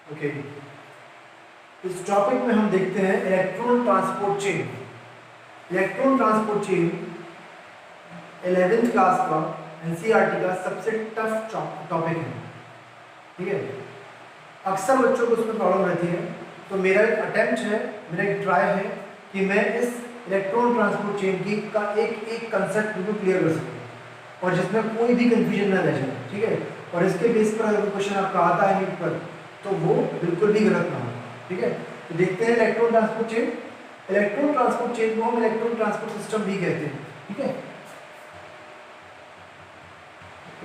Okay, इस topic में हम देखते हैं electron transport chain. Electron transport chain 11th class का एनसीईआरटी का सबसे टफ टॉपिक है, ठीक है। अक्सर बच्चों को उसमें प्रॉब्लम रहती है, तो मेरा एक अटेम्प्ट है, मेरा एक ट्राई है कि मैं इस इलेक्ट्रॉन ट्रांसपोर्ट चेन की का एक कंसेप्ट बिल्कुल क्लियर कर सकूँ और जिसमें कोई भी कंफ्यूजन ना रह जाए, ठीक है। और इसके बेस पर अगर क्वेश्चन आपका आता है नीट पर तो वो बिल्कुल भी गलत ना हो, ठीक है। तो देखते हैं electron transport chain. Electron transport chain को हम इलेक्ट्रॉन ट्रांसपोर्ट सिस्टम भी कहते हैं, ठीक है।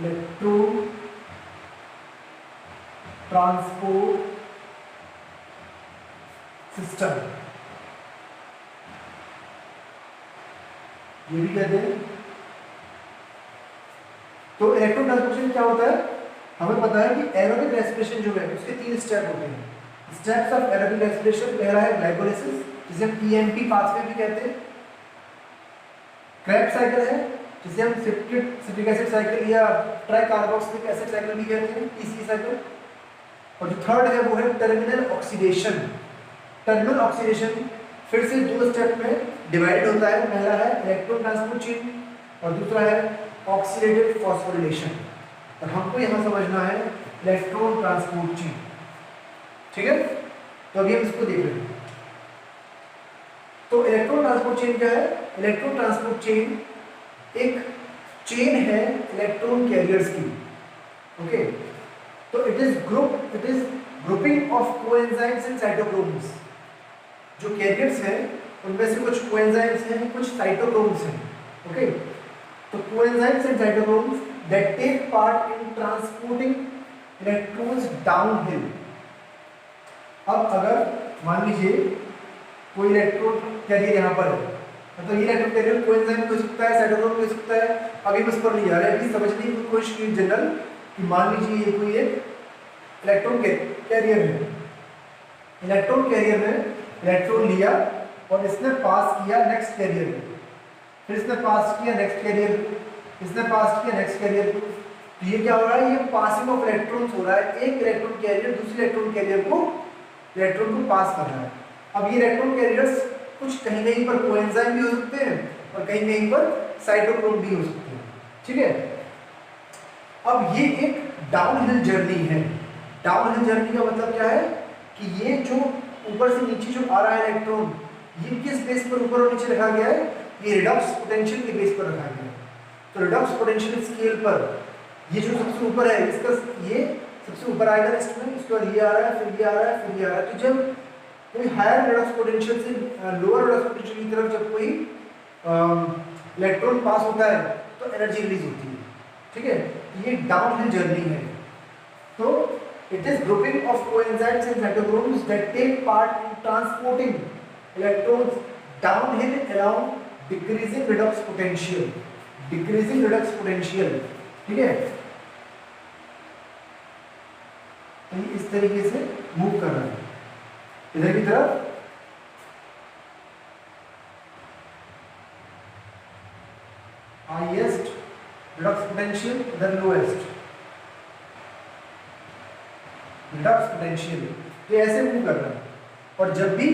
इलेक्ट्रॉन ट्रांसपोर्ट सिस्टम ये भी कहते हैं। तो इलेक्ट्रॉन ट्रांसपोर्टेशन क्या होता है, हमें पता है कि एरोबिक रेस्पिरेशन जो है उसके 3 स्टेप होते हैं। स्टेप्स ऑफ एरोबिक रेस्पिरेशन, पहला है ग्लाइकोलाइसिस जिसे हम ईएमपी पाथवे भी कहते हैं। क्रेब्स साइकिल है जिसे हम सिट्रिक एसिड साइकिल या ट्राइकार्बोक्सिलिक एसिड साइकिल भी कहते हैं, टीसी साइकिल। और जो थर्ड है वो है टर्मिनल ऑक्सीडेशन। टर्मिनल ऑक्सीडेशन फिर से 2 स्टेप में डिवाइडेड होता है। पहला है इलेक्ट्रॉन ट्रांसपोर्ट चेन और दूसरा है ऑक्सीडेटिव फॉस्फोरिलेशन। और हमको यहाँ समझना है इलेक्ट्रॉन ट्रांसपोर्ट चेन, ठीक है। तो अभी हम इसको देख रहे हैं। तो इलेक्ट्रॉन ट्रांसपोर्ट चेन क्या है? इलेक्ट्रॉन ट्रांसपोर्ट चेन एक चेन है इलेक्ट्रॉन कैरियर्स की, ओके। तो it is grouping of coenzymes and cytochromes. जो कैरियर्स हैं उनमें से कुछ कोएंजाइम्स हैं, कुछ साइटोक्रोम्स हैं, ओके। तो coenzymes and cytochromes that take part in transporting electrons downhill। अब अगर मान लीजिए कोई इलेक्ट्रॉन कैरियर यहाँ पर है, मतलब ये इलेक्ट्रॉन कैरियर कोएंजाइम हो सकता है, साइटोक्रोम हो सकता है। अभी बस पर नहीं जा रहे, अभी समझने की कोशिश की जनरल कि मान लीजिए ये कोई एक इलेक्ट्रॉन कैरियर है। इलेक्ट्रॉन कैरियर ने इलेक्ट्रॉन लिया और इसने पास किया नेक्स्ट कैरियर में, फिर इसने पास किया नेक्स्ट कैरियर, इसने पास किया नेक्स्ट कैरियर। तो ये क्या हो रहा है? ये पासिंग ऑफ इलेक्ट्रॉन्स हो रहा है। एक इलेक्ट्रॉन कैरियर दूसरे इलेक्ट्रॉन कैरियर को पास कर रहा है। अब ये इलेक्ट्रॉन कैरियर्स कुछ कहीं कहीं पर कोएंजाइम भी हो सकते हैं और कहीं कहीं पर साइटोक्रोम भी हो सकते हैं, ठीक है। अब ये एक डाउनहिल जर्नी है। डाउनहिल जर्नी का मतलब क्या है कि ये जो ऊपर से नीचे जो आ रहा है इलेक्ट्रॉन, ये किस बेस पर ऊपर और नीचे रखा गया है? ये रिडक्स पोटेंशियल के बेस पर रखा गया है। तो रिडक्स पोटेंशियल स्केल पर ये जो सबसे ऊपर है, इसका ये सबसे ऊपर आएगा लिस्ट में, इसके बाद ये आ रहा है, फिर ये आ रहा है, फिर ये आ रहा है। तो जब कोई हायर रिडक्स पोटेंशियल से लोअर रिडक्स पोटेंशियल की तरफ जब कोई इलेक्ट्रॉन पास होता है तो एनर्जी रिलीज होती है, ठीक है। ये डाउनहिल जर्नी है। तो it is grouping of coenzymes and cytochromes that take part in transporting electrons downhill along decreasing redox potential. Decreasing redox potential, ठीक है। तो ये इस तरीके से मूव कर रहा है इधर की तरफ। हाईएस्ट रिडक्स पोटेंशियल, इधर लोएस्ट रिडक्स पोटेंशियल, तो ऐसे मूव कर रहा है। और जब भी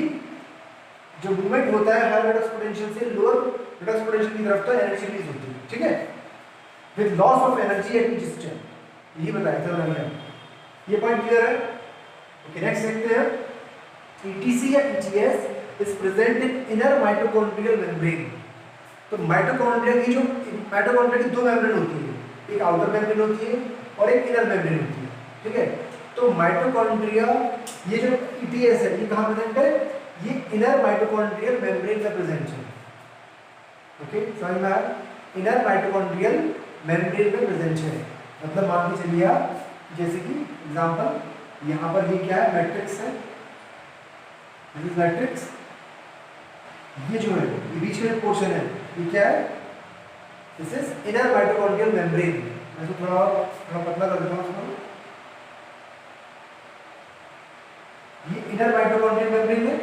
जो मूवमेंट होता है हाई रिडक्स पोटेंशियल से लोअर रिडक्स पोटेंशियल की तरफ तो एनर्जी रिलीज होती है, ठीक है, with loss of energy at each step. यही बताया था मैंने। ये पॉइंट क्लियर है? ओके, नेक्स्ट देखते हैं। ईटीसी या ETS is present in inner mitochondrial membrane. तो माइटोकॉन्ड्रिया की जो माइटोकॉन्ड्रिया की 2 मेम्ब्रेन होती है, एक आउटर मेम्ब्रेन होती है और एक इनर मेम्ब्रेन होती है, ठीक है। तो माइटोकॉन्ड्रिया, ये जो ईटीएस है ये कहाँ प्रेजेंट है? ये इनर माइटोकॉन्ड्रियल मेम्ब्रेन में प्रेजेंट है, ओके। समझ में आया? इनर माइटोकॉन्ड्रियल मेम्ब्रेन में प्रेजेंट है। मतलब मान के चलिए आप, जैसे कि एग्जांपल यहाँ पर ये क्या है? मैट्रिक्स है, मैट्रिक्स। ये जो है ये बीच में पोर्शन है, ये क्या है? This is inner mitochondrial membrane. मैं तो थोड़ा पतला कर देता हूँ इसको। ये इनर माइटोकॉन्ड्रियल मेम्ब्रेन है,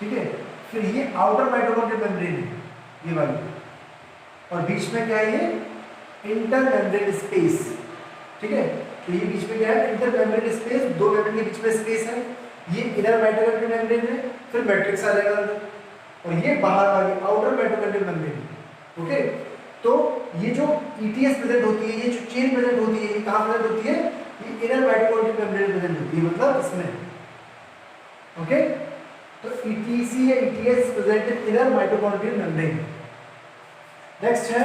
ठीक है। फिर ये आउटर माइटोकॉन्ड्रियल मेम्ब्रेन है, ये वाली। और बीच में क्या है? ये इंटर मेम्ब्रेन स्पेस, ठीक है। तो ये बीच में क्या है, इंटर मेम्ब्रेन स्पेस, दो मेम्ब्रेन के बीच में स्पेस है, ये इनर माइटोकॉन्ड्रियल मेम्ब्रेन है, फिर मैट्रिक्स आ जाएगा अंदर, और ये बाहर वाली आउटर माइटोकॉन्ड्रियल मेम्ब्रेन। ओके, तो ये जो ईटीएस प्रेजेंट होती है, ये जो चेन प्रेजेंट होती है, ये कहाँ प्रेजेंट होती है, ये इनर माइटोकॉन्ड्रियल मेम्ब्रेन प्रेजेंट होती है, मतलब इसमें। ओके, तो ईटीसी या ETS present in inner mitochondrial membrane. Next है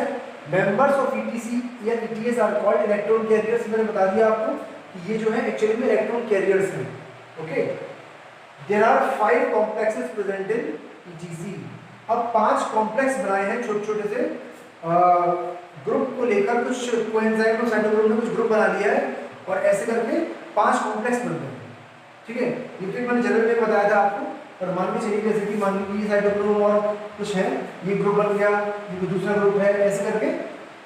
मेंबर्स ऑफ ईटीसी या ETS are called electron carriers. मैंने बता दिया आपको कि ये जो है एक्चुअली में इलेक्ट्रॉन कैरियर्स हैं। Okay, there are 5 complexes present in ETC. अब 5 कॉम्प्लेक्स बनाए हैं छोटे छोटे से ग्रुप को लेकर, कुछ कोएंजाइम और साइटोक्रोम ने कुछ ग्रुप बना लिया है और ऐसे करके 5 कॉम्प्लेक्स बन गए। ठीक है, ये तो मैंने जनरल में बताया था आपको, और मान के चलिए जैसे कि मान लीजिए साइटोक्रोम और कुछ है, ये ग्रुप बन गया, ये दूसरा ग्रुप है, ऐसे करके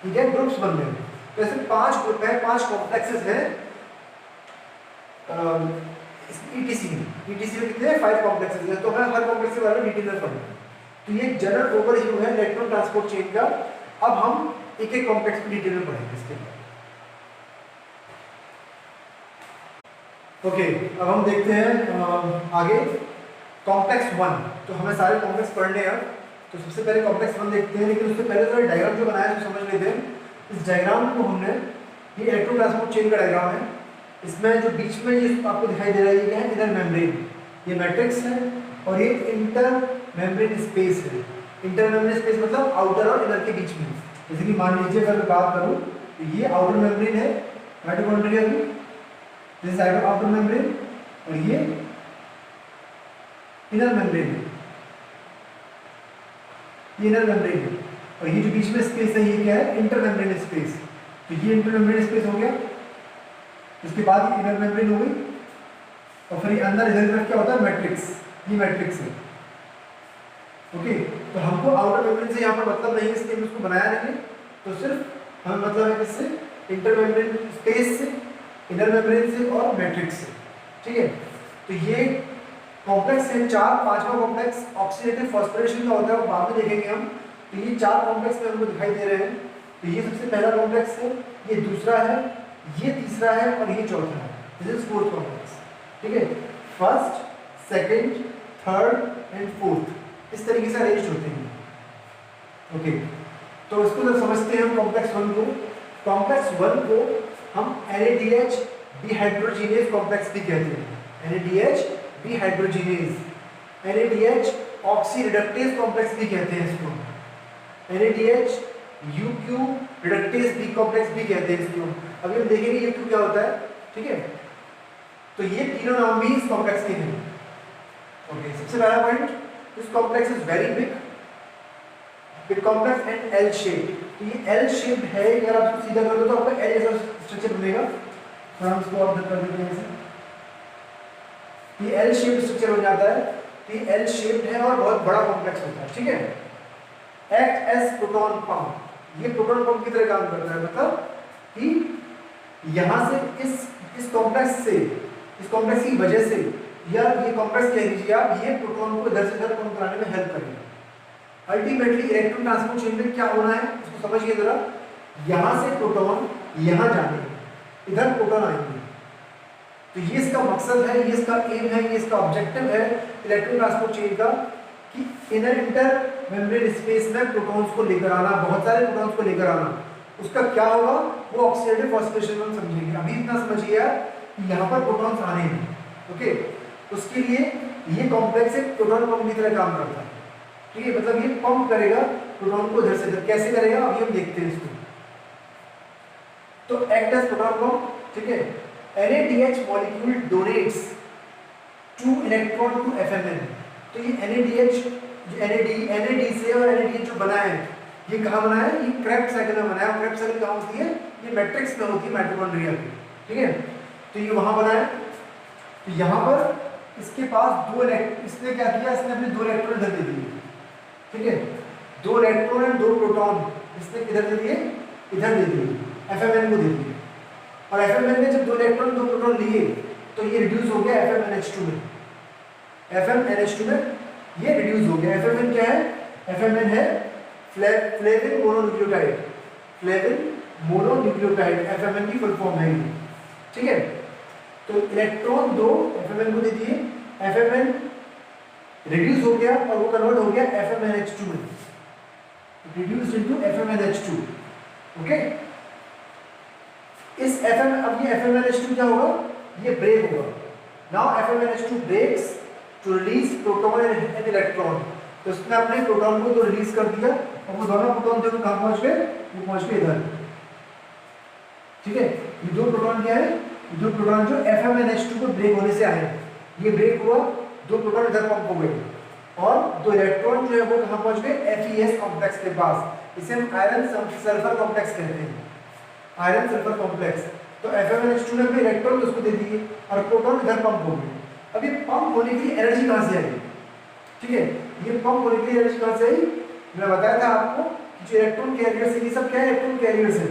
ठीक है ग्रुप्स बन गए। तो ऐसे 5 ग्रुप है, 5 कॉम्प्लेक्सेस हैं ईटीसी में। ईटीसी में कितने हैं, 5 कॉम्प्लेक्सेस हैं, तो हमें हर कॉम्प्लेक्स के बारे में डिटेल में पढ़ेंगे। तो ये जनरल ओवरव्यू है इलेक्ट्रॉन ट्रांसपोर्ट चेन का। अब हम एक एक कॉम्प्लेक्स की डिटेल में पढ़ेंगे इसके बाद। ओके, अब हम देखते हैं आगे कॉम्प्लेक्स 1। तो हमें सारे कॉम्प्लेक्स पढ़ने हैं, तो सबसे पहले कॉम्प्लेक्स 1 देखते हैं, लेकिन उससे पहले थोड़ा डायग्राम जो बनाया है तो समझ लेते हैं। इस डायग्राम को हमने, ये इलेक्ट्रॉन ट्रांसपोर्ट चेन का डायग्राम है, इसमें जो बीच में ये आपको दिखाई दे रहा है, ये क्या है, इनर मेम्ब्रेन, ये मैट्रिक्स है, और ये इंटर मेम्ब्रेन स्पेस है। इंटर मेम्ब्रेन स्पेस मतलब आउटर और इनर के बीच में। जैसे कि मान लीजिए अगर मैं बात करूँ तो ये आउटर मेम्ब्रेन है माइटोकॉन्ड्रिया की, दिस साइड आउटर मेम्ब्रेन, और ये इनर मेम्ब्रेन है, ये इनर मेम्ब्रेन है, और ये जो बीच में स्पेस है ये क्या है, इंटर मेम्ब्रेन स्पेस। तो ये इंटर मेम्ब्रेन स्पेस हो गया, इसके बाद ये इनर मेम्ब्रेन हो गई, और फिर ये अंदर इधर तरफ क्या होता है, मैट्रिक्स, ये मैट्रिक्स है। ओके, तो हमको आउटर मेम्ब्रेन से यहाँ पर मतलब नहीं है, इसलिए हम इसको बनाया नहीं है, तो सिर्फ हमें मतलब है किससे, इंटर मेम्ब्रेन स्पेस से, इनर मेम्ब्रेन से और मैट्रिक्स से। ठीक है, तो ये कॉम्प्लेक्स है 4। 5वां कॉम्प्लेक्स ऑक्सीडेटिव फॉस्फोरेशन का होता है, वो बाद में देखेंगे हम। तो ये 4 कॉम्प्लेक्स में हमको दिखाई दे रहे हैं। तो ये सबसे पहला कॉम्प्लेक्स है, ये दूसरा है, ये तीसरा है, और ये चौथा है। This is 4th complex. ठीक है, 1st, 2nd, 3rd and 4th इस तरीके से अरेंज होते हैं। ओके, तो इसको जब समझते हैं हम कॉम्प्लेक्स 1 को। कॉम्प्लेक्स 1 को हम NADH डिहाइड्रोजिनेज कॉम्प्लेक्स भी कहते हैं। NADH dehydrogenase, NADH oxy reductase complex भी कहते हैं इसको। NADH UQ reductase B complex भी कहते हैं इसको। अभी हम देखेंगे UQ क्या होता है। ठीक है, तो ये तीनों नाम भी इस कॉम्प्लेक्स के हैं। ओके, सबसे पहला point, this complex is very big, big complex and L shape. तो ये L शेप है, अगर आप सीधा कर दो तो आपको L जैसा स्ट्रक्चर बनेगा। हम इसको ऑब्जर्व कर देते हैं, ये L शेप स्ट्रक्चर हो जाता है। तो ये L शेप्ड है और बहुत बड़ा कॉम्प्लेक्स होता है। ठीक है, एक्ट एज प्रोटॉन पंप, ये प्रोटॉन पंप की तरह काम करता है, मतलब कि यहाँ से इस कॉम्प्लेक्स से, इस कॉम्प्लेक्स की वजह से, या ये कॉम्प्लेक्स कह लीजिए आप, ये प्रोटॉन को इधर से इधर पंप कराने में हेल्प करेगा। अल्टीमेटली इलेक्ट्रॉन ट्रांसपोर्ट चेन में क्या होना है, इसको समझिए जरा। यहाँ से प्रोटॉन यहाँ जाएंगे, इधर प्रोटॉन आएंगे। तो ये इसका मकसद है, ये इसका एम है, ये इसका ऑब्जेक्टिव है इलेक्ट्रॉन ट्रांसपोर्ट चेन का, कि इनर इंटर मेम्ब्रेन स्पेस में प्रोटॉन्स को लेकर आना, बहुत सारे प्रोटॉन्स को लेकर आना। उसका क्या होगा वो ऑक्सीडेटिव फॉस्फोरेशन में हम समझेंगे। अभी इतना समझिए कि यहाँ पर प्रोटॉन्स आने हैं। ओके, उसके लिए ये कॉम्प्लेक्स एक प्रोटॉन पंप की तरह काम करता है। ठीक है, मतलब ये पंप करेगा प्रोटॉन को इधर से इधर। कैसे करेगा अभी हम देखते हैं इसको। तो एक्ट एज प्रोटॉन पंप। ठीक है, NADH molecule donates 2 electron to FMN। तो ये NADH, NAD से और NADH जो बना है, ये कहाँ बना है, ये क्रेब्ट साइकिल में बना है। क्रेब्ट साइकिल कहाँ होती है, ये मैट्रिक्स में होती है माइटोकॉन्ड्रिया की। ठीक है, तो ये वहाँ बना है। तो यहाँ पर इसके पास 2 इलेक्ट्रॉन, इसने क्या किया, इसने अपने 2 इलेक्ट्रॉन इधर दे दिए। ठीक है, 2 इलेक्ट्रॉन एंड 2 प्रोटॉन इसने किधर दे दिए, इधर दे दिए, FMN को दे दिए। और FMN में जब 2 इलेक्ट्रॉन 2 प्रोटॉन लिए तो ये रिड्यूस हो गया FMNH2 में। FMNH2 में ये रिड्यूस हो गया। FMN क्या है, FMN है flavin mononucleotide. Flavin mononucleotide FMN की फुल फॉर्म है ये। ठीक है। तो इलेक्ट्रॉन दो FMN को दे दिए, FMN रिड्यूस हो गया और वो कन्वर्ट हो गया FMNH2 में, रिड्यूस्ड इनटू FMNH2। ओके, इस अब ये FMNH2 क्या होगा, ये ब्रेक होगा। Now FMNH2 breaks to release proton and electron. तो उसने अपने प्रोटॉन को तो रिलीज कर दिया और वो दोनों प्रोटॉन थे वो कहां पहुंच गए, वो पहुंच गए इधर। ठीक है, ये दो प्रोटॉन क्या है, ये दो प्रोटॉन जो FMNH2 को ब्रेक होने से आए, ये ब्रेक हुआ, दो प्रोटॉन इधर पंप हो गए और दो इलेक्ट्रॉन जो है वो कहां पहुंच गए, FeS कॉम्प्लेक्स के पास। इसे हम आयरन सल्फर कॉम्प्लेक्स कहते हैं, आयरन सल्फर कॉम्प्लेक्स। तो FMNH2 ने अपने इलेक्ट्रॉन उसको दे दिए और प्रोटॉन इधर पंप हो गए। अब ये पंप होने के लिए एनर्जी कहां से आई, ठीक है, ये पंप होने के लिए एनर्जी कहां से आई, मैं बताया था आपको कि जो इलेक्ट्रॉन कैरियर से, ये सब क्या है, इलेक्ट्रॉन कैरियर से।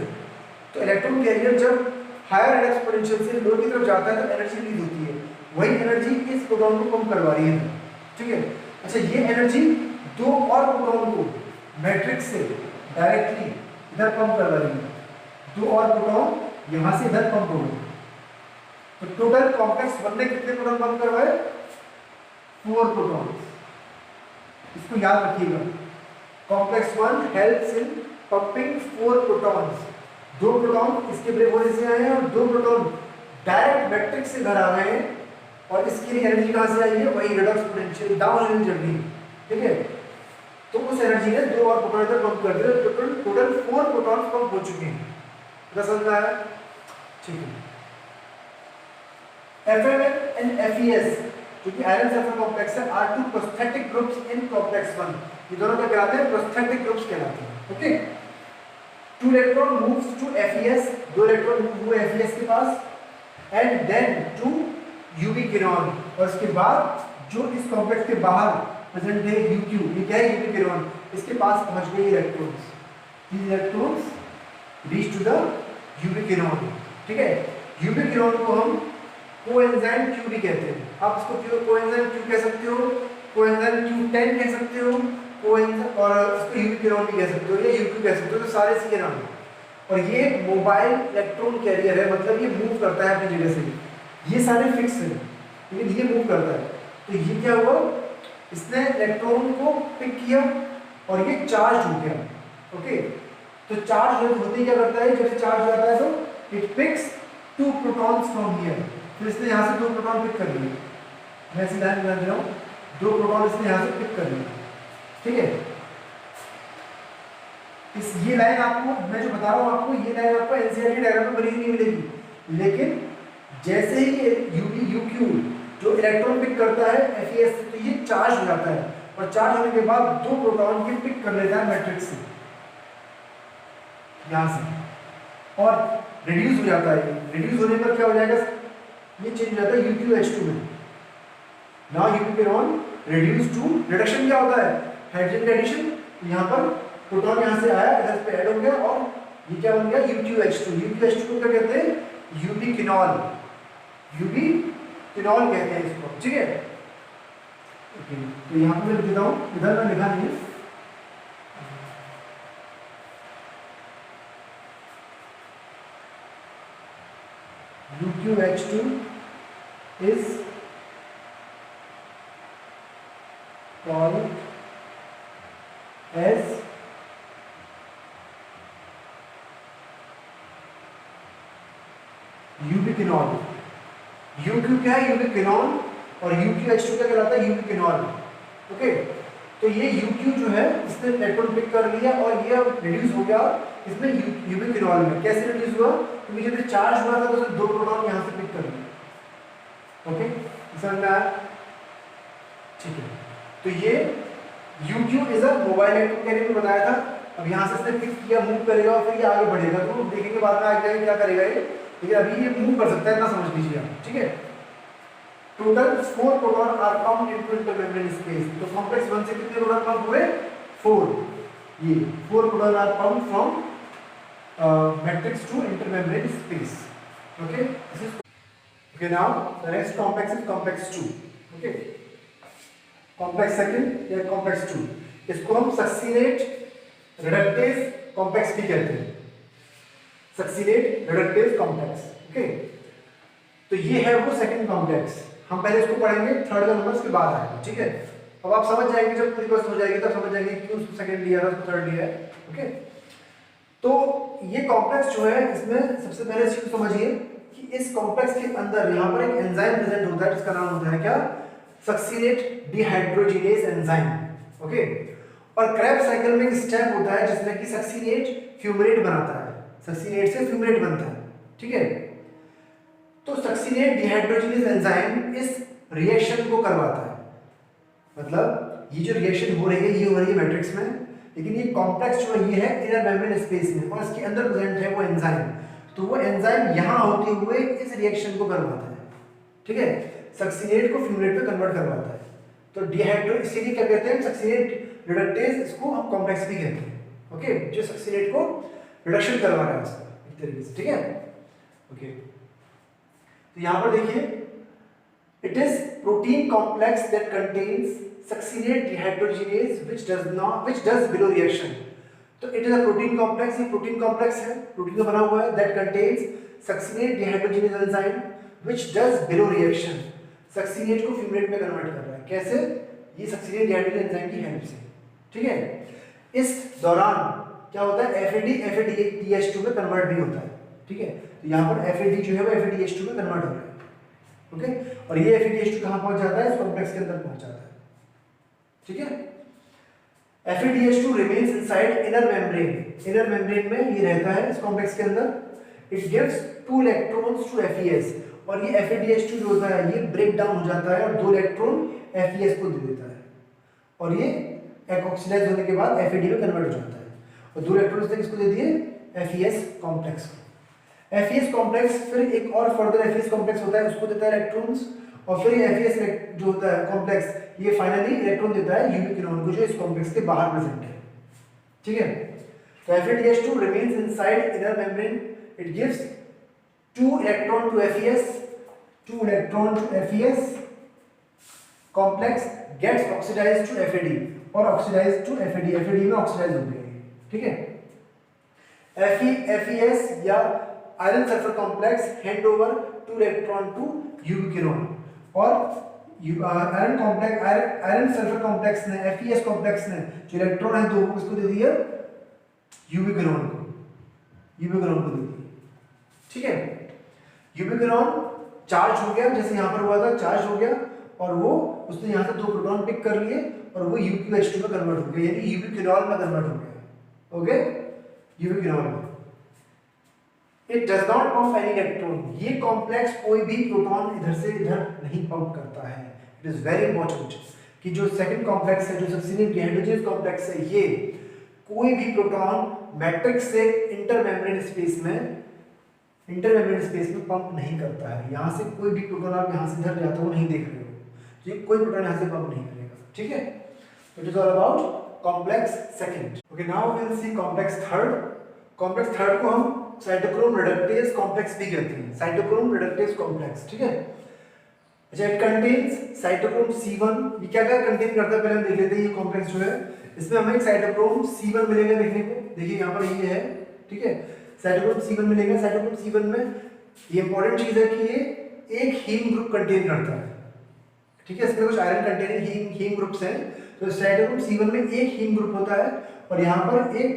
तो इलेक्ट्रॉन कैरियर जब हायर एक्सपोनेंशियल से लो की तरफ जाता है तो एनर्जी रिलीज होती है, वही एनर्जी इस प्रोटॉन को पंप करवा रही है। ठीक है, अच्छा ये एनर्जी दो और प्रोटॉन को मैट्रिक्स से डायरेक्टली इधर पंप करवा रही है, दो और प्रोटॉन यहां से इधर पंप हो गए। तो टोटल कॉम्प्लेक्स 1 ने कितने प्रोटॉन पंप करवाए, 4 प्रोटॉन। इसको याद रखिएगा, complex 1 helps in pumping 4 protons. दो प्रोटॉन इसके ब्रेक होने से आए हैं और दो प्रोटॉन डायरेक्ट मैट्रिक्स से घर आ गए हैं और इसके लिए एनर्जी कहां से आई है, वही रिडक्स पोटेंशियल डाउन एनर्जी चल रही है। ठीक है, तो उस एनर्जी ने दो और प्रोटॉन इधर पंप कर दिया, टोटल 4 प्रोटॉन पंप हो चुके हैं। समझ में आया, ठीक है। FMN and FeS जो कि आयरन सल्फर कॉम्प्लेक्स है, are two prosthetic groups in complex 1। ये दोनों क्या कहलाते हैं, प्रोस्थेटिक ग्रुप्स कहलाते हैं। Okay, 2 electron moves to FeS, 2 electron move हुए FeS के पास एंड देन टू UV किरण, और इसके बाद जो इस कॉम्प्लेक्स के बाहर प्रेजेंट है UQ, ये क्या है, UV किरण, इसके पास पहुंच गए electrons. these electrons reach to the UV किरण। ठीक है, UV किरण को हम कोएंजाइम Q भी कहते हैं। आप इसको कोएंजाइम Q कह सकते हो, कोएंजाइम Q10 कह सकते हो, कोएंजाइम और इसको UV किरण भी कह सकते हो या UQ कह सकते हो, तो सारे इसी के नाम हैं। और ये मोबाइल इलेक्ट्रॉन कैरियर है, मतलब ये मूव करता है अपनी जगह से। ये सारे फिक्स हैं लेकिन ये मूव करता है। तो ये क्या हुआ, इसने इलेक्ट्रॉन को पिक किया और ये चार्ज हो गया। ओके, तो चार्ज होते क्या करता है, जब चार्ज हो जाता है तो it picks 2 protons from here. तो इसने यहाँ से 2 प्रोटॉन पिक कर लिए, मैं इसी लाइन बना दे रहा हूँ, 2 प्रोटॉन इसने यहाँ से पिक कर लिए। ठीक है, इस ये लाइन आपको मैं जो बता रहा हूँ आपको, ये लाइन आपको एनसीईआरटी डायग्राम में बनी नहीं मिलेगी, लेकिन जैसे ही ये UQ जो इलेक्ट्रॉन पिक करता है FeS से, तो ये चार्ज हो जाता है और चार्ज होने के बाद 2 प्रोटॉन के पिक कर लेता है मैट्रिक्स से यहाँ से और रिड्यूस हो जाता है। रिड्यूस होने पर क्या हो जाएगा, ये चेंज हो जाता है UQH2 में। नाउ UV किरण रिड्यूस टू, रिडक्शन क्या होता है, हाइड्रोजन का एडिशन। यहाँ पर प्रोटॉन यहाँ से आया, इधर पे ऐड हो गया और ये क्या बन गया, UQH2। UQH2 को क्या कहते हैं, UV किनॉल, UV किनॉल कहते हैं इसको। ठीक है, ओके, तो यहाँ पे मैं लिख देता हूँ, इधर मैं लिखा नहीं है। UQH2 is called as UV किनॉल। UQ क्या है, UV किनॉल, और UQH2 क्या कहलाता है, UV किनॉल। ओके, तो ये UQ जो है इसने इलेक्ट्रॉन पिक कर लिया और ये रिड्यूस हो गया इसमें UV किनॉल में। कैसे रिड्यूस हुआ, क्योंकि जब चार्ज हुआ था तो उसने 2 प्रोटॉन यहाँ से पिक कर लिए। ओके, समझ में आया, ठीक है। तो ये UQ is a mobile electron career में बताया था। अब यहाँ से इसने पिक किया, मूव करेगा और फिर ये आगे बढ़ेगा, तो देखेंगे बाद में आगे क्या करेगा ये, लेकिन अभी ये मूव कर सकता है, इतना समझ लीजिए आप। ठीक है, total 4 proton are pumped into intermembrane space. तो कॉम्प्लेक्स 1 से कितने प्रोटॉन पंप हुए, 4। ये 4 proton are pumped from matrix to intermembrane space. Okay, this is okay. Now the next complex is complex 2. Okay, complex second या complex 2, इसको हम succinate reductase complex भी कहते हैं, सक्सीनेट रिडक्टेज कॉम्प्लेक्स। ओके, तो ये है वो सेकंड कॉम्प्लेक्स, हम पहले इसको पढ़ेंगे, थर्ड का नंबर उसके बाद आएगा, ठीक है। अब आप समझ जाएंगे, जब पूरी क्वेश्चन हो जाएगी तब समझ जाएंगे क्यों उसको सेकंड लिया है उसको थर्ड लिया है, ओके। तो ये कॉम्प्लेक्स जो है, इसमें सबसे पहले इस चीज को समझिए कि इस कॉम्प्लेक्स के अंदर यहाँ पर एक एंजाइम प्रेजेंट होता है जिसका नाम होता है क्या, सक्सीनेट डिहाइड्रोजिनेज एंजाइम, ओके। और क्रेब्स साइकिल में एक स्टेप होता है जिसमें कि सक्सीनेट फ्यूमरेट बनाता है, सक्सीनेट से फ्यूमरेट बनता है, ठीक है। तो सक्सीनेट डिहाइड्रोजिनेज एंजाइम इस रिएक्शन को करवाता है, मतलब ये जो रिएक्शन हो रही है ये हो रही है मैट्रिक्स में, लेकिन ये कॉम्प्लेक्स जो ये है इनर मेम्ब्रेन स्पेस में, और इसके अंदर प्रेजेंट है वो एंजाइम, तो वो एंजाइम यहाँ होते हुए इस रिएक्शन को करवाता है, ठीक है, सक्सीनेट को फ्यूमरेट में कन्वर्ट करवाता है। तो डिहाइड्रो इसीलिए क्या कहते हैं, सक्सीनेट रिडक्टेज, इसको हम कॉम्प्लेक्स भी कहते हैं, ओके, जो सक्सीनेट को रिडक्शन करवा रहा है उसका एक तरीके से, ठीक है, ओके। तो यहाँ पर देखिए, it is protein complex that contains succinate dehydrogenase which does below reaction। तो it is a protein complex, ये प्रोटीन कॉम्प्लेक्स है, प्रोटीन का बना हुआ है, that contains succinate dehydrogenase enzyme which does below reaction, succinate को फ्यूमरेट में convert कर रहा है, कैसे, ये सक्सीनेट डिहाइड्रोजिनेज एंजाइम की हेल्प से, ठीक है। इस दौरान क्या होता है, FADH2 में कन्वर्ट भी होता है, ठीक है। तो यहाँ पर FAD जो है वो FADH2 में कन्वर्ट हो रहा है, ओके, और ये FADH2 कहाँ पहुंच जाता है, इस कॉम्प्लेक्स के अंदर पहुंच जाता है, ठीक है। FADH2 remains inside inner membrane, inner membrane में ये रहता है इस कॉम्प्लेक्स के अंदर, it gives 2 electrons to FES, और ये FADH2 जो होता है ये ब्रेक डाउन हो जाता है और 2 इलेक्ट्रॉन FES को दे देता है, और ये ऑक्सीडाइज होने के बाद FAD में कन्वर्ट हो जाता है, और 2 इलेक्ट्रॉन्स ने किसको दे दिए, FES कॉम्प्लेक्स को। FES कॉम्प्लेक्स फिर एक और फर्दर FES कॉम्प्लेक्स होता है, उसको देता है इलेक्ट्रॉन्स, और फिर ये FES जो होता है कॉम्प्लेक्स, ये फाइनली इलेक्ट्रॉन देता है यूबिक्विनोन को, जो इस कॉम्प्लेक्स के बाहर प्रेजेंट है, ठीक है। तो FADH2 remains inside inner membrane, it gives 2 electron to FES, 2 electron to FES complex gets oxidized to FAD, और oxidized to FAD, FAD में ऑक्सीडाइज हो गया, ठीक है। FES या iron sulphur complex hand over 2 electron to ubiquinone, और iron sulphur complex ने, FES complex ने जो इलेक्ट्रॉन है 2 किसको दे दिया, यूबिक्विनोन को, यूबिक्विनोन को दे दिया, ठीक है। यूबिक्विनोन चार्ज हो गया, जैसे यहाँ पर हुआ था चार्ज हो गया, और वो उसने यहाँ से 2 प्रोटॉन पिक कर लिए और वो UqH2 में कन्वर्ट हो गया, यानी यूबिक्विनोल में कन्वर्ट हो गया, ओके, यूबिक्विनोल में। It does not pump any electron, ये कॉम्प्लेक्स कोई भी प्रोटॉन इधर से इधर नहीं पंप करता है। It is very important कि जो सेकंड कॉम्प्लेक्स है, जो सक्सीनेट डिहाइड्रोजिनेज कॉम्प्लेक्स है, ये कोई भी प्रोटॉन मैट्रिक्स से इंटर मेम्ब्रेन स्पेस में पंप नहीं करता है। यहाँ से कोई भी प्रोटॉन आप यहाँ से इधर जाता हुआ नहीं देख रहे हो, ये कोई प्रोटॉन यहाँ से पंप नहीं करेगा, ठीक है। It is all about complex second. Okay, now we will see complex third. Complex third को हम साइटोक्रोम रिडक्टेज कॉम्प्लेक्स भी कहते हैं, साइटोक्रोम रिडक्टेज कॉम्प्लेक्स, ठीक है। अच्छा, इट कंटेन्स साइटोक्रोम C1, ये क्या क्या कंटेन करता है पहले हम देख लेते हैं। ये कॉम्प्लेक्स जो है इसमें हमें एक साइटोक्रोम C1 मिलेगा देखने को, देखिए यहाँ पर ये है, ठीक है, साइटोक्रोम C1 मिलेगा। साइटोक्रोम C1 में ये इंपॉर्टेंट चीज है कि ये एक हीम ग्रुप कंटेन करता है, ठीक है, इसमें कुछ आयरन कंटेनिंग हीम ग्रुप्स हैं, तो साइटोक्रोम C1 में एक हीम ग्रुप होता है, और यहाँ पर एक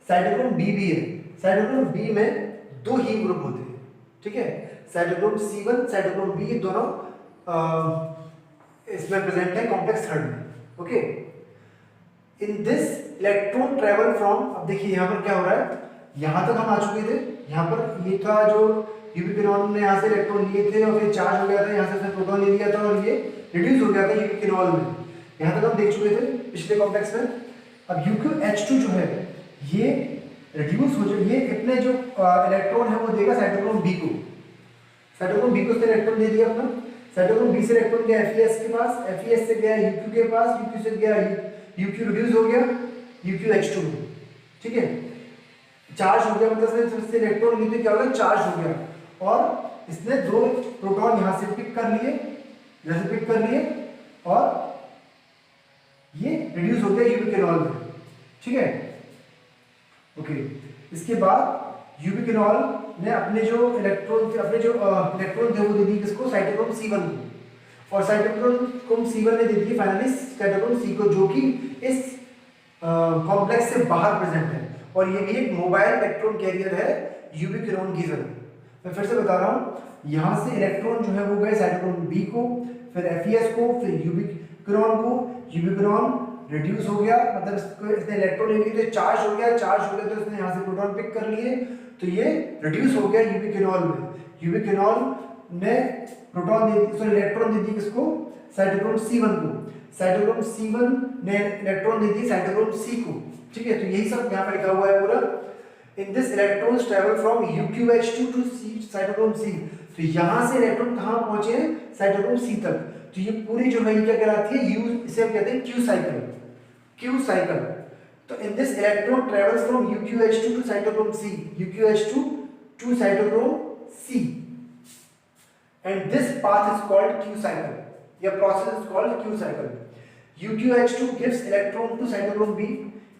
साइटोक्रोम B भी है। साइटोक्रोम B में 2 हीम ग्रुप होते हैं, ठीक है, साइटोक्रोम C1 साइटोक्रोम B दोनों इसमें प्रेजेंट है कॉम्प्लेक्स थर्ड में, okay. In this electron travel from, अब देखिए यहाँ पर क्या हो रहा है, यहाँ तक हम आ चुके थे, यहाँ पर ये था जो यूबिक्विनोन ने यहाँ से इलेक्ट्रॉन लिए थे और फिर चार्ज हो गया था, यहाँ से उसने प्रोटॉन ले लिया था और ये रिड्यूस हो गया था यूबिक्विनोल में, यहाँ तक हम देख चुके थे पिछले कॉम्प्लेक्स में। अब UqH2 जो है ये रिड्यूस हो जाए, ये इतने जो इलेक्ट्रॉन है वो देगा साइटोक्रोम B को, साइटोक्रोम B को उसने इलेक्ट्रॉन दे दिया अपना, साइटोक्रोम B से इलेक्ट्रॉन गया FES के पास, FES से गया UQ के पास, UQ से गया UQ रिड्यूस हो गया UqH2 में, ठीक है, चार्ज हो गया, मतलब इससे इलेक्ट्रॉन लिए क्या हो गया, चार्ज हो गया, और इसने 2 प्रोटॉन यहाँ से पिक कर लिए, जैसे पिक कर लिए, और ये रिड्यूस हो गया यूबिक्विनोल में, ठीक है, ओके। इसके बाद यूबिक्विनोल ने अपने जो इलेक्ट्रॉन थे वो दे दिए किसको, साइटोक्रोम C1 को, और साइटोक्रोम C1 ने दे दिए फाइनली साइटोक्रोम C को, जो कि इस कॉम्प्लेक्स से बाहर प्रेजेंट है, और ये भी एक मोबाइल इलेक्ट्रॉन कैरियर है यूबिक्विनोन की तरह। मैं फिर से बता रहा हूँ, यहाँ से इलेक्ट्रॉन जो है वो गए साइटोक्रोम B को, फिर FeS को, फिर यूबिक्विनोन को, यूबिक्विनोन रिड्यूस हो गया, मतलब इसने इलेक्ट्रॉन ले लिए तो चार्ज हो गया तो इसने यहाँ से प्रोटॉन पिक कर लिए, तो ये रिड्यूस हो गया यूबिक्विनोन में। यूबिक्विनोन ने प्रोटॉन दे सॉरी इलेक्ट्रॉन दे दी किसको, साइटोक्रोम C1 को, साइटोक्रोम C1 ने इलेक्ट्रॉन दे दी साइटोक्रोम C को, ठीक है। तो यही सब यहाँ पे लिखा हुआ है पूरा। In this electrons travel from UQH2 to cytochrome C। तो यहाँ से इलेक्ट्रॉन कहाँ पहुंचे हैं, साइटोक्रोम C तक। तो ये पूरी जो है ये क्या कहलाती है, इसे हम कहते हैं क्यू साइकिल। तो in this electron travels from UQH2 to cytochrome C, UQH2 to cytochrome C, and this path is called Q cycle. Your process is called Q cycle. UQH2 gives electron to cytochrome B,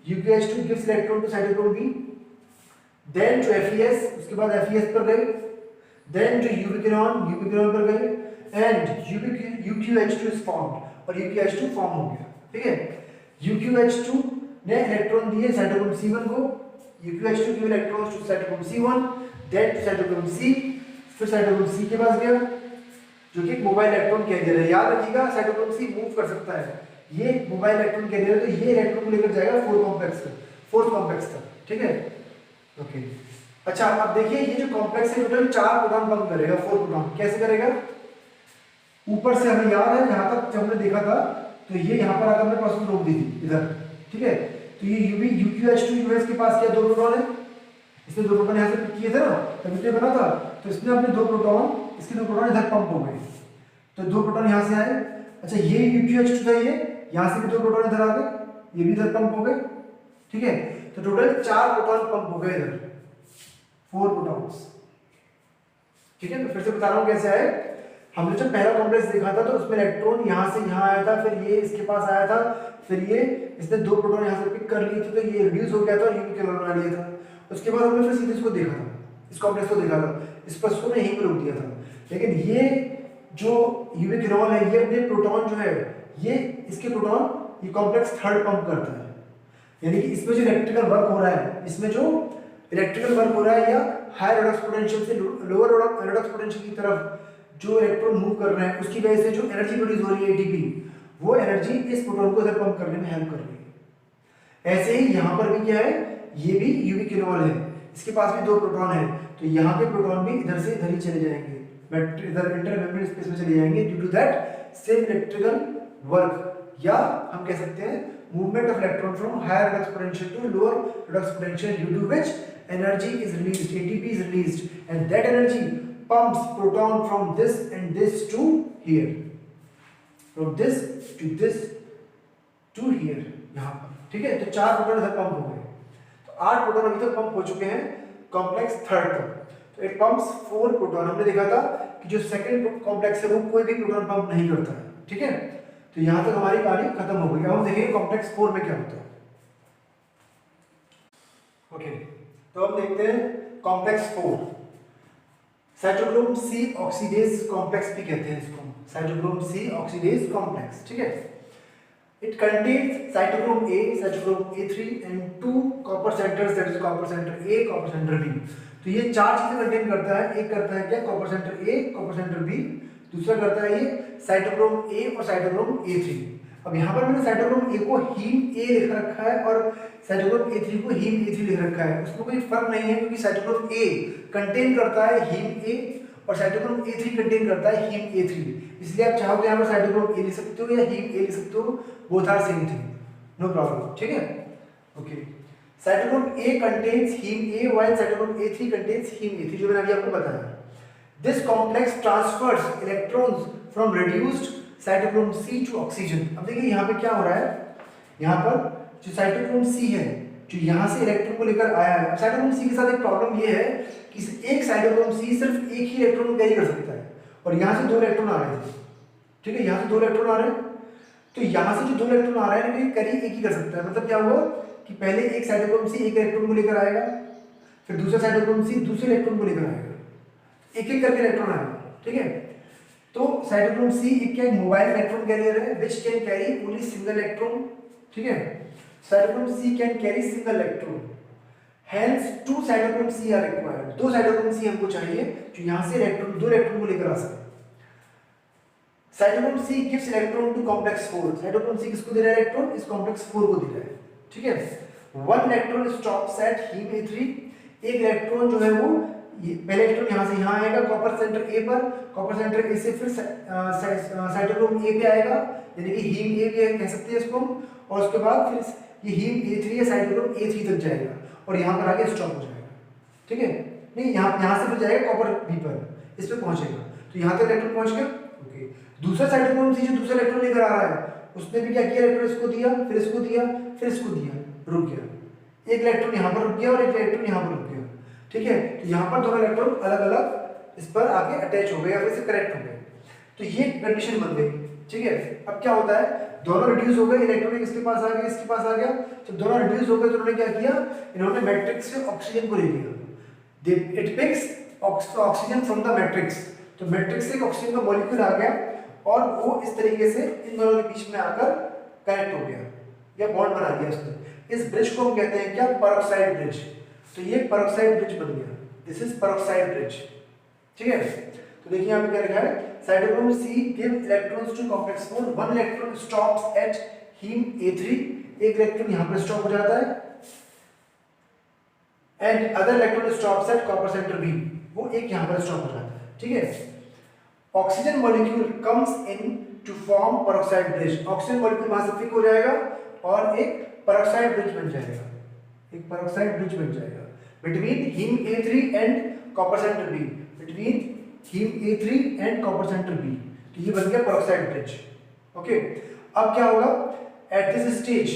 UQH2 gives electron to cytochrome B, then to FeS, उसके बाद FeS पर गए, then to यूबिक्विनोन पर गए, and UQH2 is formed, और UQH2 form हो गया, ठीक है। UQH2 ने इलेक्ट्रॉन दिए साइटोक्रोम C1 को, UQH2 give electrons to cytochrome C1, then to cytochrome C, फिर साइटोक्रोम C के पास गया, जो कि एक मोबाइल इलेक्ट्रॉन कैरियर है। याद रखिएगा साइटोक्रोम C मूव कर सकता है, ये मोबाइल इलेक्ट्रॉन कैरियर है, तो ये इलेक्ट्रॉन को लेकर जाएगा फोर्थ कॉम्प्लेक्स तक, ठीक है। ओके, अच्छा अब देखिए ये जो कॉम्प्लेक्स है टोटल 4 प्रोटॉन पंप करेगा, 4 प्रोटॉन। कैसे करेगा, ऊपर से हमें याद है यहाँ तक जब हमने देखा था तो ये यहाँ पर आकर हमने प्रोसेस रोक दी थी इधर, ठीक है। तो ये UQH2 यूएस के पास क्या 2 प्रोटॉन है, इसने 2 प्रोटॉन यहाँ से पिक किए थे ना, तभी तो बना था। तो इसने अपने 2 प्रोटॉन, इसके 2 प्रोटॉन इधर पंप हो गए, तो 2 प्रोटॉन यहाँ से आए। अच्छा ये UQH2 था, ये यहाँ से भी 2 प्रोटॉन इधर आ गए, ये भी इधर पंप हो गए, ठीक है। तो टोटल 4 प्रोटॉन पंप हो गए इधर, 4 प्रोटॉन्स, ठीक है। तो फिर से बता रहा हूँ कैसे आए। हमने जब पहला कॉम्प्लेक्स देखा था तो उसमें इलेक्ट्रॉन यहाँ से यहाँ आया था, फिर ये इसके पास आया था, फिर ये इसने 2 प्रोटॉन यहाँ से पिक कर लिए थे, तो ये रिड्यूस हो गया था और यूबिक्विनोन बना लिया था। उसके बाद हमने फिर सीधे इसको देखा था, इस कॉम्प्लेक्स को देखा था, इस पर इसको यहीं पर रोक दिया था। लेकिन ये जो यूबिक्विनोन है, ये अपने प्रोटॉन जो है, ये इसके प्रोटॉन ये कॉम्प्लेक्स थर्ड पंप करता है, यानी कि इसमें जो इलेक्ट्रिकल वर्क हो रहा है, इसमें जो इलेक्ट्रिकल वर्क हो रहा है, या हायर रेडॉक्स पोटेंशियल से लोअर रेडॉक्स पोटेंशियल की तरफ जो इलेक्ट्रॉन मूव कर रहे हैं, उसकी वजह से जो एनर्जी प्रोड्यूस हो रही है ATP, वो एनर्जी इस प्रोटॉन को इधर पंप करने में हेल्प कर रही है। ऐसे ही यहाँ पर भी क्या है, ये भी यूबिक्विनोन है, इसके पास भी 2 प्रोटॉन है, तो यहाँ के प्रोटॉन भी इधर से इधर ही चले जाएंगे, इधर इंटरमेम्ब्रेन स्पेस में चले जाएंगे, due to that same electrical work, या हम कह सकते हैं movement of electron from higher redox potential to lower redox potential, due to which energy is released, ATP is released, and that energy pumps proton from this and this to here, from this to this to here, यहाँ पर, ठीक है। तो 4 proton इधर pump हो गए, तो 8 proton अभी तक पंप हो चुके हैं कॉम्प्लेक्स थर्ड तक। तो इट पंप्स 4 प्रोटॉन। हमने देखा था कि जो सेकंड कॉम्प्लेक्स है वो कोई भी प्रोटॉन पंप नहीं करता है, ठीक है। तो यहाँ तक हमारी कहानी खत्म हो गई। अब हम देखेंगे कॉम्प्लेक्स 4 में क्या होता है। ओके, तो अब देखते हैं complex 4, cytochrome C oxidase complex भी कहते हैं इसको, साइटोक्रोम C ऑक्सीडेज कॉम्प्लेक्स, ठीक है। It contains cytochrome A, cytochrome A3 and 2 copper centres, that is copper centre A, copper centre B। तो ये 4 चीजें कंटेन करता है। एक करता है क्या, copper centre A, copper centre B, दूसरा करता है ये साइटोक्रोम A और साइटोक्रोम A3। अब यहाँ पर मैंने साइटोक्रोम A को हीम A लिख रखा है और साइटोक्रोम A3 को हीम A3 लिख रखा है। उसमें कोई फर्क नहीं है, क्योंकि साइटोक्रोम A कंटेन करता है हीम A और साइटोक्रोम A3 कंटेन करता है हीम A3। इसलिए आप चाहो तो यहाँ पर साइटोक्रोम A लिख सकते हो या हीम A लिख सकते हो, both are same thing, no problem, ठीक है। Okay, cytochrome A contains haem A while cytochrome A3 contains haem A3, जो मैंने अभी आपको बताया। This complex transfers electrons from reduced cytochrome C to oxygen. अब देखिए यहाँ पे क्या हो रहा है, यहाँ पर जो साइटोक्रोम C है, जो यहाँ से इलेक्ट्रॉन को लेकर आया है। साइटोक्रोम C के साथ एक प्रॉब्लम ये है कि एक साइटोक्रोम C सिर्फ एक ही इलेक्ट्रॉन को कैरी कर सकता है, और यहाँ से 2 इलेक्ट्रॉन आ रहे थे, ठीक है। यहाँ से 2 इलेक्ट्रॉन आ रहे हैं, तो यहाँ से जो 2 इलेक्ट्रॉन आ रहे हैं, कैरी एक ही कर सकता है। मतलब क्या हुआ कि पहले एक साइटोक्रोम C एक इलेक्ट्रॉन को लेकर आएगा, फिर दूसरा साइटोक्रोम सी दूसरे इलेक्ट्रॉन को लेकर आएगा, एक एक करके इलेक्ट्रॉन आएगा, ठीक है। तो साइटोक्रोम सी एक क्या मोबाइल इलेक्ट्रॉन कैरियर है which can carry only single electron, ठीक है। Cytochrome C can carry single electron, hence two cytochrome C are required, दो साइटोक्रोम सी हमको चाहिए जो यहां से इलेक्ट्रॉन दो इलेक्ट्रॉन को लेकर आ सके। Cytochrome C gives electron to complex 4, cytochrome C किसको दे रहा है इलेक्ट्रॉन, इस कॉम्प्लेक्स 4 को दे रहा है, ठीक है। One electron stops at haem A3, एक इलेक्ट्रॉन जो है वो पहले इलेक्ट्रॉन यहां से यहां आएगा कॉपर सेंटर ए पर, कॉपर सेंटर ए से फिर साइटोक्रोम ए पे आएगा, यानी कि हीम ए भी कह सकते हैं इसको हम, और उसके बाद फिर ये हीम A3 या साइटोक्रोम A3 तक जाएगा और यहां पर आके स्टॉप हो जाएगा, ठीक है। नहीं यहां से फिर जाएगा कॉपर बी पर, इस पे पहुंचेगा, तो यहां तक इलेक्ट्रॉन पहुंच गया, ओके। दूसरा साइटोक्रोम सी जो दूसरा इलेक्ट्रॉन लेकर आ रहा है उसने भी क्या किया, इलेक्ट्रॉन इसको दिया, फिर इसको दिया, फिर इसको दिया, रुक गया, एक इलेक्ट्रॉन यहां पर रुक गया और एक इलेक्ट्रॉन यहां पर रुक गया, ठीक है। तो यहां पर दोनों इलेक्ट्रॉन अलग अलग इस पर आके अटैच हो गए या फिर से कनेक्ट हो गए, तो ये कंडीशन बन गई, ठीक है। अब क्या होता है, दोनों रिड्यूस हो गए, इलेक्ट्रॉन इसके पास आ गया, इसके पास आ गया, जब दोनों रिड्यूस हो गए तो उन्होंने क्या किया, इन्होंने मैट्रिक्स से ऑक्सीजन को ले लिया, it picks oxygen from the matrix, तो मैट्रिक्स से एक ऑक्सीजन का मॉलिक्यूल आ गया और वो इस तरीके से इन दोनों के बीच में आकर कनेक्ट हो गया या बॉन्ड बना दिया उसने। इस ब्रिज को हम कहते हैं क्या, पेरोक्साइड ब्रिज, तो ये पेरोक्साइड ब्रिज बन गया, दिस इज पेरोक्साइड ब्रिज, ठीक है। तो देखिए यहां पे क्या लिखा है, cytochrome C give electrons to complex 4, one electron stops at haem A3, एक इलेक्ट्रॉन यहां पर स्टॉप हो जाता है, and other electron stops at copper centre B, वो एक यहां पर स्टॉप हो जाता है, ठीक है। Oxygen molecule comes in to form peroxide bridge, oxygen molecule वहां से पिक हो जाएगा और एक पेरोक्साइड ब्रिज बन जाएगा, एक पेरोक्साइड ब्रिज बन जाएगा between haem A3 and copper centre B, between haem A3 and copper centre B, तो ये बन गया पेरोक्साइड ब्रिज, ओके। अब क्या होगा, at this stage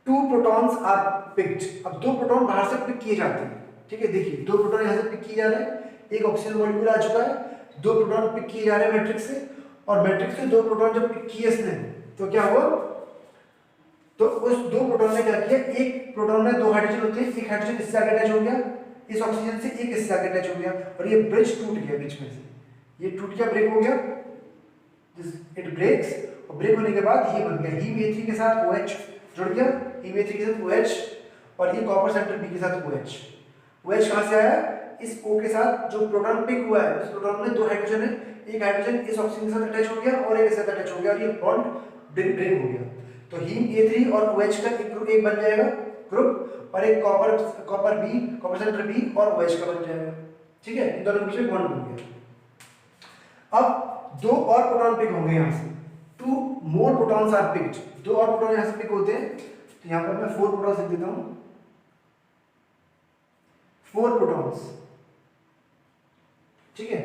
two protons are picked, अब दो प्रोटॉन बाहर से पिक किए जाते हैं, ठीक है। देखिए दो प्रोटॉन यहां से पिक किए जा रहे हैं, एक ऑक्सीजन मॉलिक्यूल आ चुका है, दो प्रोटॉन पिक किए जा रहे हैं मैट्रिक्स से, और मैट्रिक्स से दो प्रोटॉन जब पिक किए इसने तो क्या हुआ, तो उस दो प्रोटॉन ने क्या किया, एक प्रोटॉन में दो हाइड्रोजन होते हैं, एक हाइड्रोजन इससे आगे अटैच हो गया, इस ऑक्सीजन से एक इससे आगे अटैच हो गया और ये ब्रिज टूट गया बीच में से, ये टूट गया, ब्रेक हो गया, इट ब्रेक्स, और ब्रेक होने के बाद ये बन गया हीम A3 के साथ OH जुड़ गया, हीम A3 के साथ OH, और ये कॉपर सेंटर B के साथ OH, OH कहां से आया, इस O के साथ जो प्रोटॉन पिक हुआ है, उस प्रोटॉन में दो हाइड्रोजन है, एक हाइड्रोजन इस ऑक्सीजन के साथ अटैच हो गया और एक इसके साथ अटैच हो गया और ये बॉन्ड ब्रेक हो गया, तो हीम A3 और OH का एक ग्रुप एक बन जाएगा ग्रुप, और एक copper B, copper centre B और OH का बन जाएगा, ठीक है। इन दोनों के बीच में बॉन्ड बन गया। अब दो और प्रोटॉन पिक होंगे यहां से, two more protons are picked, दो और प्रोटॉन यहां से पिक होते हैं, तो यहां पर मैं 4 प्रोटॉन्स लिख देता हूं, 4 प्रोटॉन्स, ठीक है।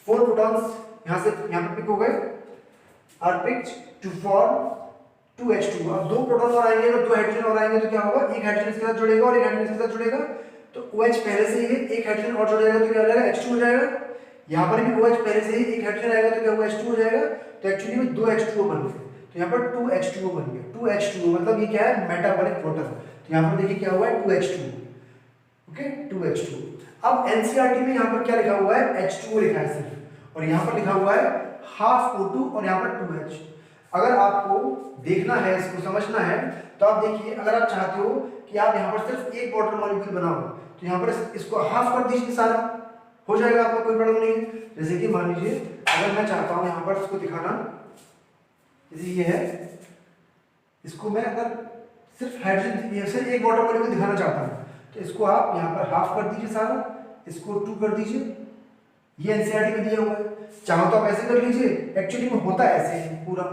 4 प्रोटॉन्स यहां पर पिक हो गए, are picked to form 2H2, अब दो प्रोटॉन और आएंगे तो दो हाइड्रोजन और आएंगे तो क्या होगा, एक हाइड्रोजन इसके साथ जुड़ेगा और एक हाइड्रोजन इसके साथ जुड़ेगा, तो OH पहले से ही है, एक हाइड्रोजन और जुड़ जाएगा तो क्या हो जाएगा, H2 हो जाएगा, यहां पर भी OH पहले से ही एक हाइड्रोजन आएगा तो क्या होगा, H2 हो जाएगा, तो एक्चुअली में 2 H2O बन गए, तो यहां पर 2 H2O बन गया, 2 H2O मतलब ये क्या है, मेटाबॉलिक वाटर, तो यहां पर देखिए क्या हुआ है, 2 H2O, ओके 2 H2O। अब एनसीईआरटी में यहां पर क्या लिखा हुआ है, H2O लिखा है सिर्फ, और यहां पर लिखा हुआ है हाफ O2 और यहां पर 2H। अगर आपको देखना है, इसको समझना है, तो आप देखिए, अगर आप चाहते हो कि आप यहां पर सिर्फ एक वाटर मॉलिक्यूल बनाओ, तो यहां पर इसको हाफ कर दीजिए, सारा हो जाएगा, आपको कोई प्रॉब्लम नहीं है। जैसे कि मान लीजिए अगर मैं चाहता हूं यहां पर इसको दिखाना, जैसे ये है, इसको मैं अगर सिर्फ हाइड्रोजन सिर्फ एक वाटर मॉलिक्यूल दिखाना चाहता हूं, तो इसको आप यहां पर हाफ कर दीजिए सारा, इसको 2 कर दीजिए, ये एनसीईआरटी में दिया हुआ है, चाहो तो आप ऐसे कर लीजिए, एक्चुअली में होता है ऐसे, पूरा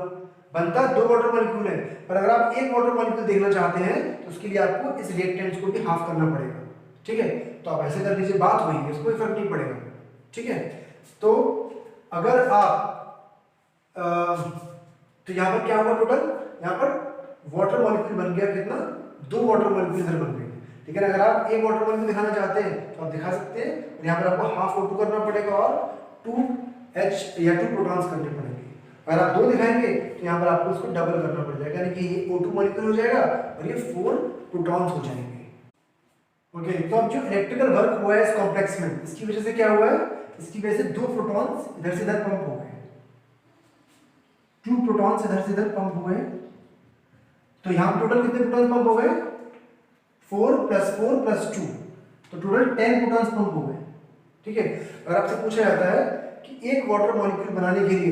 बनता 2 वाटर मॉलिक्यूल है, पर अगर आप एक वाटर मॉलिक्यूल देखना चाहते हैं तो उसके लिए आपको इस रिएक्टेंट्स को भी हाफ करना पड़ेगा, ठीक है। तो आप ऐसे कर लीजिए, बात वही है, इसको कोई फर्क नहीं पड़ेगा, ठीक है। तो अगर आप तो यहां पर क्या हुआ, टोटल यहां पर वाटर मॉलिक्यूल बन गया कितना, 2 वाटर मॉलिक्यूल इधर बन गए, लेकिन अगर आप एक वाटर मॉलिक्यूल दिखाना चाहते हैं तो आप दिखा सकते हैं, यहां पर आपको हाफ O2 करना पड़ेगा और 2H या 2 प्रोटॉन्स करने पड़ेंगे। अगर आप 2 दिखाएंगे तो यहां पर आपको इसको डबल करना पड़ जाएगा, यानी कि ये O2 मॉलिक्यूल हो जाएगा और ये 4 प्रोटॉन्स हो जाएंगे। ओके तो अब जो इलेक्ट्रिकल वर्क हुआ है इस कॉम्प्लेक्स में, इसकी वजह से क्या हुआ है, इसकी वजह से 2 प्रोटॉन्स इधर से इधर पंप हो गए, 2 प्रोटॉन्स इधर से इधर पंप हो गए। तो यहाँ टोटल कितने प्रोटॉन्स पंप हो गए, 4 + 4 + 2, तो टोटल 10 प्रोटॉन्स पंप हो गए। ठीक है, अगर आपसे पूछा जाता है कि एक वाटर मॉलिक्यूल बनाने के लिए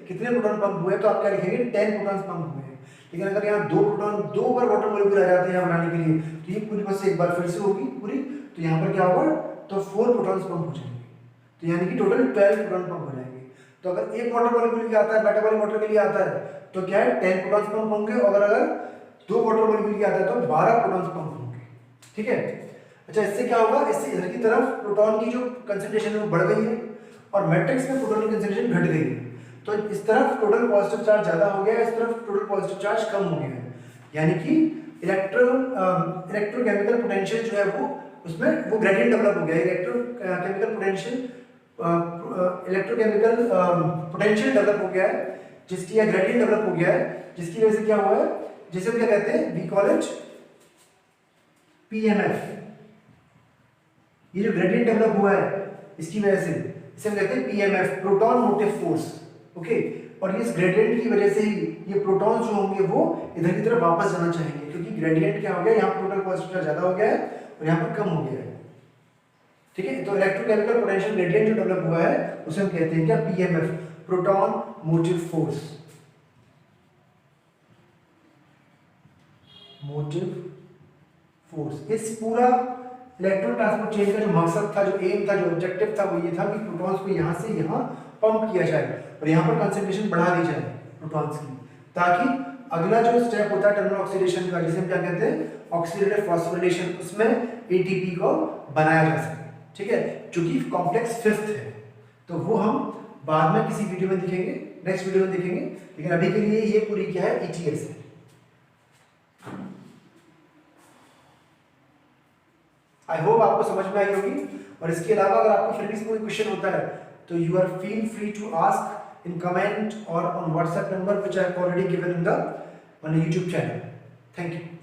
कितने प्रोटॉन पंप हुए, तो आप क्या लिखेंगे, 10 प्रोटॉन्स पंप हुए हैं। लेकिन अगर यहाँ 2 प्रोटॉन 2 बार वाटर मॉलिक्यूल आ जाते हैं यहाँ बनाने के लिए, तो ये पूरी बस एक बार फिर से होगी पूरी, तो यहाँ पर क्या होगा, तो 4 प्रोटॉन्स पंप हो जाएंगे, तो यानी कि टोटल 12 प्रोटॉन पंप हो जाएंगे। तो अगर एक वाटर मॉलिक्यूल के आता है, मेटाबॉलिक वाटर के लिए आता है, तो क्या है 10 प्रोटॉन्स पंप होंगे, और अगर 2 वाटर मॉलिक्यूल के आता है तो 12 प्रोटॉन्स पंप होंगे। ठीक है, अच्छा इससे क्या होगा, इससे इधर की तरफ प्रोटॉन की जो कंसंट्रेशन है वो बढ़ गई है और मैट्रिक्स में प्रोटॉन की कंसंट्रेशन घट गई है। तो इस तरफ टोटल पॉजिटिव चार्ज ज्यादा हो गया है, इस तरफ टोटल पॉजिटिव चार्ज कम हो गया है, यानी कि इलेक्ट्रोकेमिकल पोटेंशियल जो है वो उसमें वो ग्रेडियंट डेवलप हो गया है। इलेक्ट्रोकेमिकल पोटेंशियल डेवलप हो गया है, जिसकी या ग्रेडियंट डेवलप हो गया है, जिसकी वजह से क्या हुआ है, जिसे हम क्या कहते हैं, वी कॉल इट पीएमएफ। ये जो ग्रेडियंट डेवलप हुआ है इसकी वजह से इसे हम कहते हैं PMF, proton motive force. Okay, और इस ग्रेडियंट की वजह से ही ये प्रोटॉन्स जो होंगे वो इधर की तरफ वापस जाना चाहेंगे, क्योंकि ग्रेडियंट क्या हो गया, यहाँ टोटल पॉजिटिव चार्ज ज्यादा हो गया है और यहाँ पर कम हो गया है। ठीक है, तो इलेक्ट्रोकेमिकल पोटेंशियल ग्रेडियंट जो डेवलप हुआ है उसे हम कहते हैं क्या, पीएमएफ, प्रोटॉन मोटिव फोर्स। इस पूरा इलेक्ट्रॉन ट्रांसपोर्ट चेन का जो मकसद था, जो एम था, जो ऑब्जेक्टिव था, वो ये था कि प्रोटॉन्स को यहाँ से यहाँ पंप किया जाए और यहाँ पर कंसंट्रेशन बढ़ा दी जाए प्रोटॉन्स की, ताकि अगला जो स्टेप होता है टर्मिनल ऑक्सीडेशन का, जिसे हम क्या कहते हैं, ऑक्सीडेटिव फॉस्फोरिलेशन, उसमें एटीपी को बनाया जा सके। ठीक है, क्योंकि कॉम्प्लेक्स 5th है, तो वो हम बाद में किसी वीडियो में दिखेंगे, नेक्स्ट वीडियो में देखेंगे, लेकिन अभी के लिए ये पूरी क्या है, ETS है। आई होप आपको समझ में आई होगी, और इसके अलावा अगर आपको फिर भी कोई क्वेश्चन होता है तो you are feel free to ask in comment और on WhatsApp number which I have already given in the YouTube channel. Thank you.